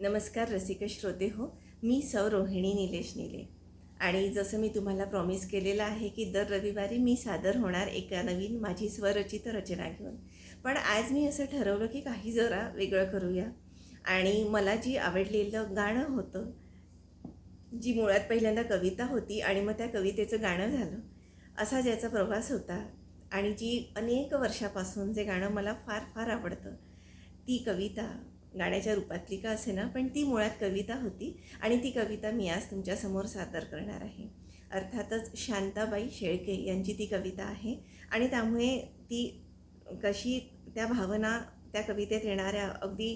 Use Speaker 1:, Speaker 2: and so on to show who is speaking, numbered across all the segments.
Speaker 1: नमस्कार रसिक श्रोते हो, मी सौ रोहिणी निलेश निले. आणि जसं मी तुम्हाला प्रॉमिस केलेलं आहे की दर रविवारी मी सादर होणार एका नवीन माझी स्वरचित रचना घेऊन. पण आज मी असं ठरवलं की काही जरा वेगळं करूया. आणि मला जी आवडलेलं गाणं होतं, जी मुळात पहिल्यांदा कविता होती आणि मग त्या कवितेचं गाणं झालं, असा ज्याचा प्रवास होता आणि जी अनेक वर्षापासून जे गाणं मला फार फार आवडतं, ती कविता गाण्याच्या रूपातली का असेना पण ती मुळात कविता होती आणि ती कविता मी आज तुमच्यासमोर सादर करणार आहे. अर्थातच शांताबाई शेळके यांची ती कविता आहे आणि त्यामुळे ती कशी त्या भावना त्या कवितेत येणाऱ्या अगदी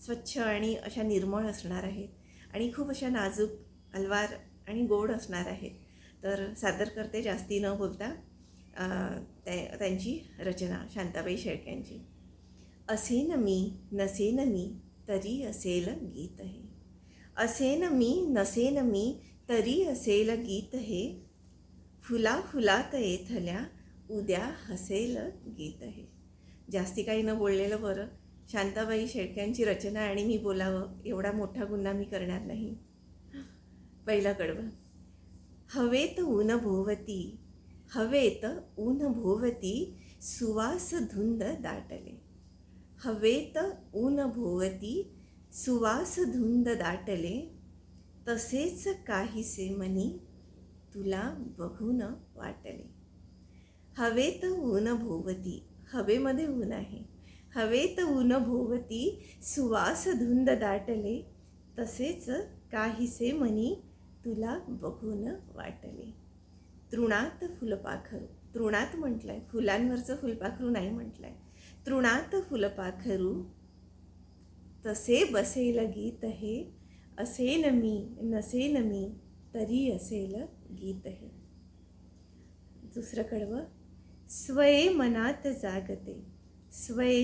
Speaker 1: स्वच्छ आणि अशा निर्मळ असणार आहेत आणि खूप अशा नाजूक, अलवार आणि गोड असणार आहेत. तर सादर करते जास्ती न बोलता त्यांची रचना शांताबाई शेळक्यांची. असेन मी नसेन मी तरी असेल गीत हे. असेन मी नसेन मी तरी असेल गीत हे. फुला फुलात येथल्या उद्या हसेल गीत हे. जास्ती काही न बोललेलं बरं. शांताबाई शेळक्यांची रचना आणि मी बोलावं एवढा मोठा गुन्हा मी करणार नाही. पहिलं कडवं. हवेत ऊन भोवती, हवेत ऊन भोवती, सुवास धुंद दाटले. हवेत ऊन भोवती, सुवास धुंद दाटले. तसेच काहीसे मनी तुला बघून वाटले. हवेत ऊन भोवती, हवेमध्ये ऊन आहे. हवेत ऊन भोवती, सुवास धुंद दाटले. तसेच काहीसे मनी तुला बघून वाटले. तृणात फुलपाखरू, तृणात म्हटलंय, फुलांवरचं फुलपाखरू नाही म्हटलंय. तृणात फुलपाखरू तसे बसेल गीत हे. असेन मी नसेन मी तरी असेल गीत हे. दुसरं कडवं. स्वये मनात जागते, स्वये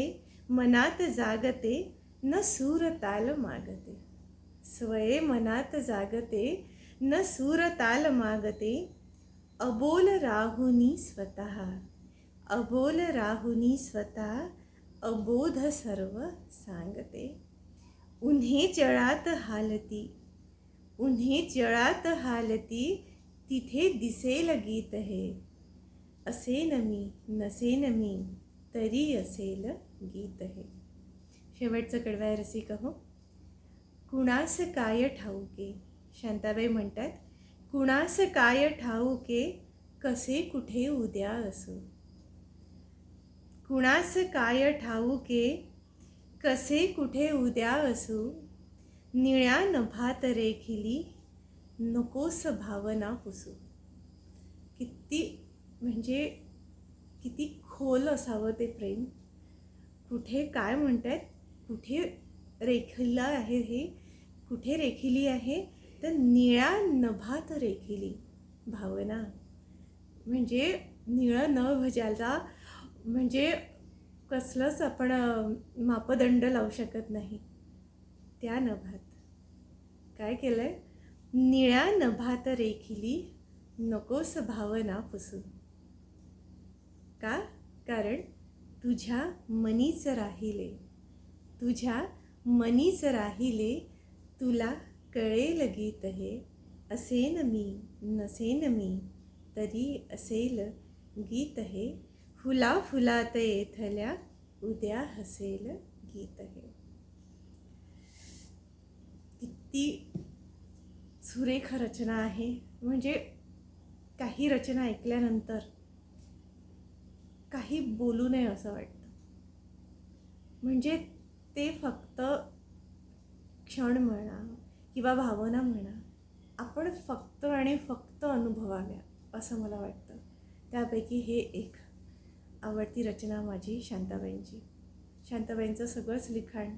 Speaker 1: मनात जागते, न सूर ताल मागते. स्वये मनात जागते, न सूर ताल मागते. अबोल राहुनी स्वतः, अबोल राहुनी स्वतः, अबोध सर्व सांगते. उन्हे जळात हालती, उन्हे जळात हालती, तिथे दिसेल गीत हे. असेन मी नसेन मी तरी असेल गीत हे. शेवटचं कडवं आहे रसिक हो. कुणास काय ठाऊके, शांताबाई म्हणतात, कुणास काय ठाऊके, कसे कुठे उद्या असो. कुणास काय ठाऊके, कसे कुठे उद्या असो. निळ्या नभात रेखिली, नकोस भावना पुसू. किती म्हणजे किती खोल असावं ते प्रेम. कुठे काय म्हणतात, कुठे रेखिलं आहे हे, कुठे रेखिली आहे तर निळ्या नभात रेखिली भावना. म्हणजे निळं नभ ज्याला म्हणजे कसलंच आपण मापदंड लावू शकत नाही, त्या नभात काय केलं आहे. निळ्या नभात रेखिली, नकोस भावना पुसू. का? कारण तुझ्या मनीच राहिले, तुझ्या मनीच राहिले, तुला कळेल गीत हे. असेन मी नसेन मी तरी असेल गीत हे. फुला फुलात येथल्या उद्या हसेल गीत हे. किती सुरेख रचना आहे. म्हणजे काही रचना ऐकल्यानंतर काही बोलू नये असं वाटतं. म्हणजे ते फक्त क्षण म्हणा किंवा भावना म्हणा, आपण फक्त आणि फक्त अनुभवाव्या असं मला वाटतं. त्यापैकी हे एक आवडती रचना माझी शांताबाईंची. शांताबाईंचं सगळंच लिखाण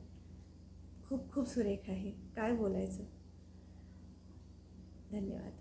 Speaker 1: खूप खूप सुरेख आहे. काय बोलायचं. धन्यवाद.